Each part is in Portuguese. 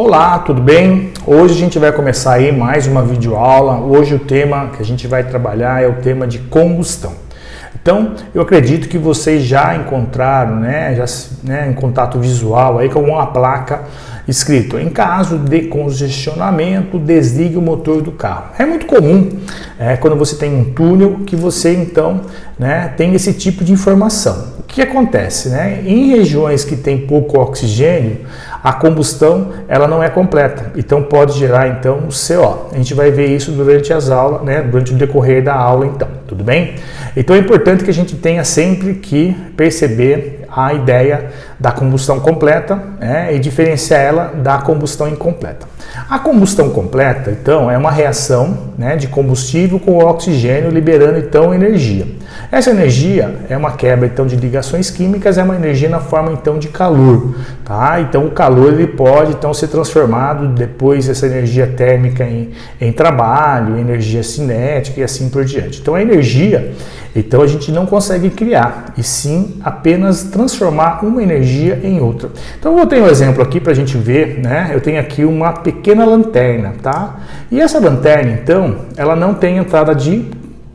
Olá, tudo bem? Hoje a gente vai começar aí mais uma videoaula. Hoje o tema que a gente vai trabalhar é o tema de combustão. Então, eu acredito que vocês já encontraram, em contato visual aí com uma placa escrito: em caso de congestionamento, desligue o motor do carro. É muito comum quando você tem um túnel que você então tem esse tipo de informação. O que acontece? Em regiões que tem pouco oxigênio, a combustão ela não é completa, então pode gerar então o CO. A gente vai ver isso durante as aulas, durante o decorrer da aula então, tudo bem? Então é importante que a gente tenha sempre que perceber a ideia da combustão completa e diferenciar ela da combustão incompleta. A combustão completa, então, é uma reação de combustível com oxigênio, liberando então energia. Essa energia é uma quebra então de ligações químicas, é uma energia na forma então de calor, tá? Então o calor ele pode então ser transformado depois essa energia térmica em trabalho, energia cinética e assim por diante. Então a energia, então a gente não consegue criar, e sim apenas transformar uma energia em outra. Então eu tenho um exemplo aqui para a gente ver, eu tenho aqui uma pequena lanterna, tá? E essa lanterna então, ela não tem entrada de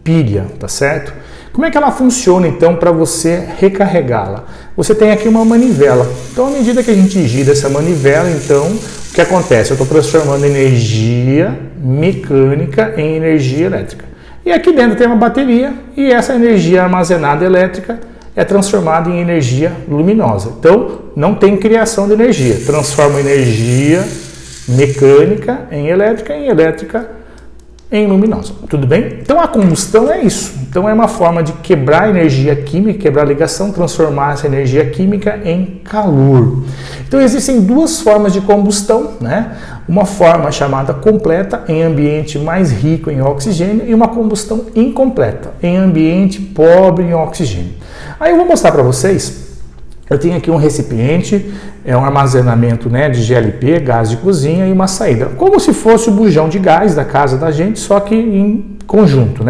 pilha, tá certo? Como é que ela funciona então para você recarregá-la? Você tem aqui uma manivela. Então à medida que a gente gira essa manivela, então o que acontece? Eu estou transformando energia mecânica em energia elétrica. E aqui dentro tem uma bateria e essa energia armazenada elétrica é transformada em energia luminosa. Então não tem criação de energia, transforma energia mecânica em elétrica em luminosa. Tudo bem? Então a combustão é isso. Então é uma forma de quebrar a energia química, quebrar a ligação, transformar essa energia química em calor. Então existem duas formas de combustão, Uma forma chamada completa, em ambiente mais rico em oxigênio, e uma combustão incompleta, em ambiente pobre em oxigênio. Aí eu vou mostrar para vocês. Eu tenho aqui um recipiente, é um armazenamento de GLP, gás de cozinha, e uma saída. Como se fosse o bujão de gás da casa da gente, só que em conjunto,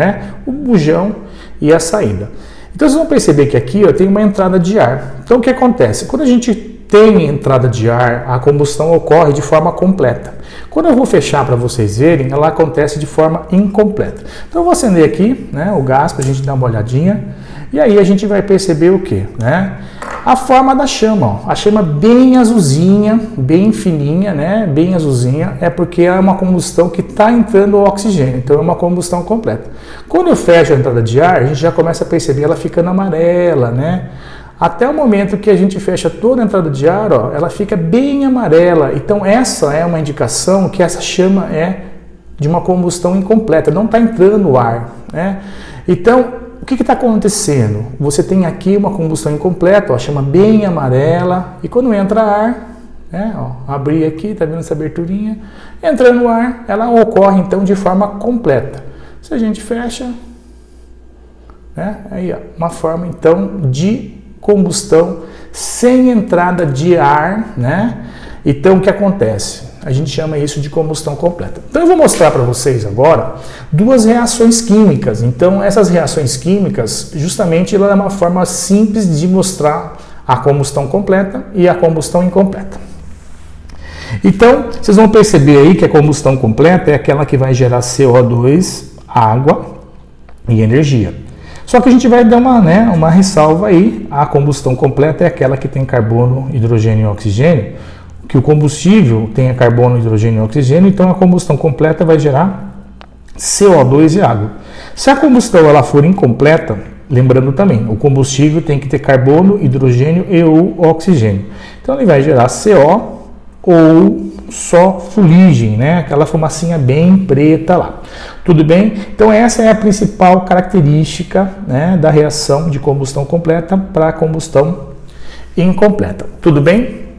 O bujão e a saída. Então vocês vão perceber que aqui eu tenho uma entrada de ar. Então o que acontece? Quando a gente tem entrada de ar, a combustão ocorre de forma completa. Quando eu vou fechar para vocês verem, ela acontece de forma incompleta. Então eu vou acender aqui o gás para a gente dar uma olhadinha. E aí a gente vai perceber o quê? A forma da chama, a chama bem azulzinha, bem fininha, bem azulzinha, é porque é uma combustão que está entrando o oxigênio, então é uma combustão completa. Quando eu fecho a entrada de ar, a gente já começa a perceber ela ficando amarela, Até o momento que a gente fecha toda a entrada de ar, ela fica bem amarela. Então essa é uma indicação que essa chama é de uma combustão incompleta, não está entrando o ar, Então, o que está acontecendo? Você tem aqui uma combustão incompleta, a chama bem amarela, e quando entra ar, abrir aqui, está vendo essa aberturinha? Entrando ar, ela ocorre então de forma completa. Se a gente fecha, aí uma forma então de combustão sem entrada de ar, Então o que acontece? A gente chama isso de combustão completa. Então eu vou mostrar para vocês agora duas reações químicas. Então essas reações químicas, justamente, ela é uma forma simples de mostrar a combustão completa e a combustão incompleta. Então vocês vão perceber aí que a combustão completa é aquela que vai gerar CO2, água e energia. Só que a gente vai dar uma ressalva aí. A combustão completa é aquela que tem carbono, hidrogênio e oxigênio, que o combustível tenha carbono, hidrogênio e oxigênio, então a combustão completa vai gerar CO2 e água. Se a combustão ela for incompleta, lembrando também, o combustível tem que ter carbono, hidrogênio e ou oxigênio. Então ele vai gerar CO ou só fuligem, aquela fumacinha bem preta lá. Tudo bem? Então essa é a principal característica da reação de combustão completa para a combustão incompleta. Tudo bem?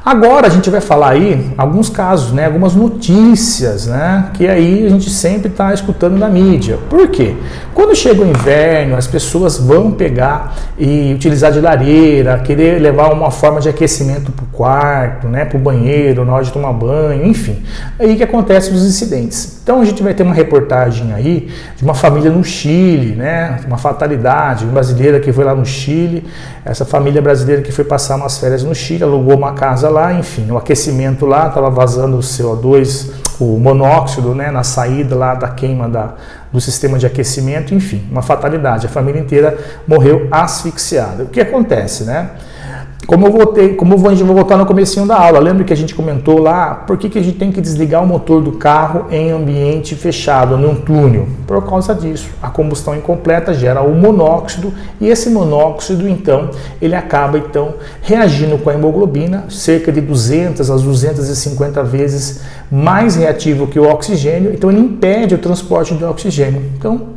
Agora a gente vai falar aí alguns casos, algumas notícias, que aí a gente sempre está escutando na mídia. Por quê? Quando chega o inverno, as pessoas vão pegar e utilizar de lareira, querer levar uma forma de aquecimento para o quarto, para o banheiro, na hora de tomar banho, enfim. Aí que acontecem os incidentes. Então a gente vai ter uma reportagem aí de uma família no Chile, né? Uma fatalidade, uma brasileira que foi lá no Chile, essa família brasileira que foi passar umas férias no Chile, alugou uma casa lá, enfim, o aquecimento lá, estava vazando o CO2, o monóxido, né, na saída lá da queima do sistema de aquecimento, enfim, uma fatalidade, a família inteira morreu asfixiada. O que acontece, né? Como a gente vai voltar no comecinho da aula, lembra que a gente comentou lá, por que a gente tem que desligar o motor do carro em ambiente fechado, num túnel? Por causa disso, a combustão incompleta gera o monóxido, e esse monóxido, então, ele acaba, então, reagindo com a hemoglobina, cerca de 200 a 250 vezes mais reativo que o oxigênio, então ele impede o transporte do oxigênio. Então,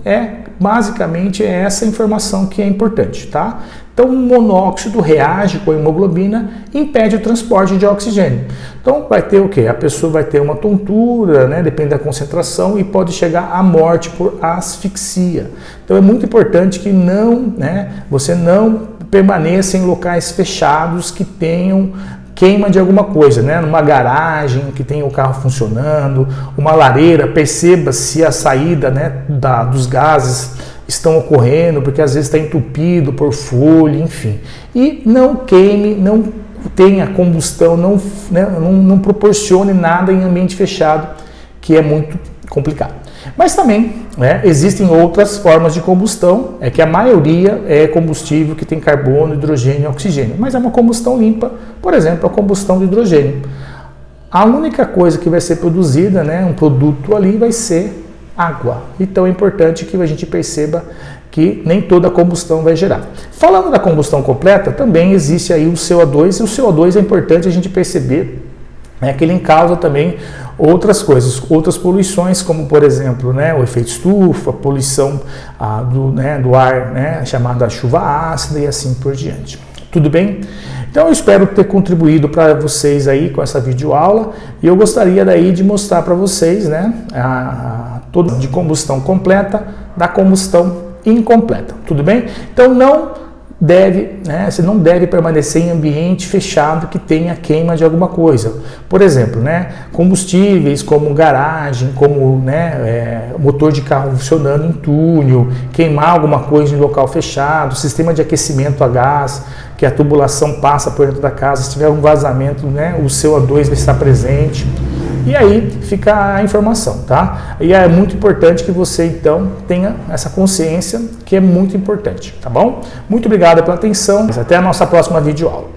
basicamente, é essa informação que é importante, tá? Então, o monóxido reage com a hemoglobina e impede o transporte de oxigênio. Então, vai ter o quê? A pessoa vai ter uma tontura, né? Depende da concentração, e pode chegar à morte por asfixia. Então, é muito importante que você não permaneça em locais fechados que tenham queima de alguma coisa, né? Numa garagem que tem o carro funcionando, uma lareira, perceba se a saída, né, dos gases estão ocorrendo, porque às vezes está entupido por folha, enfim. E não queime, não tenha combustão, não proporcione nada em ambiente fechado, que é muito complicado. Mas também, né, existem outras formas de combustão, que a maioria é combustível que tem carbono, hidrogênio e oxigênio, mas é uma combustão limpa, por exemplo, a combustão de hidrogênio. A única coisa que vai ser produzida, né, um produto ali, vai ser água. Então é importante que a gente perceba que nem toda a combustão vai gerar. Falando da combustão completa, também existe aí o CO2, e o CO2 é importante a gente perceber, que ele causa também outras coisas, outras poluições, como por exemplo, né, o efeito estufa, a poluição do ar, né, chamada chuva ácida e assim por diante. Tudo bem? Então eu espero ter contribuído para vocês aí com essa videoaula, e eu gostaria daí de mostrar para vocês, né, toda de combustão completa da combustão incompleta. Tudo bem? Então você não deve permanecer em ambiente fechado que tenha queima de alguma coisa. Por exemplo, né, combustíveis como garagem, como motor de carro funcionando em túnel, queimar alguma coisa em local fechado, sistema de aquecimento a gás, que a tubulação passa por dentro da casa, se tiver um vazamento, né, o CO2 vai estar presente. E aí fica a informação, tá? E é muito importante que você, então, tenha essa consciência, que é muito importante, tá bom? Muito obrigado pela atenção, até a nossa próxima videoaula.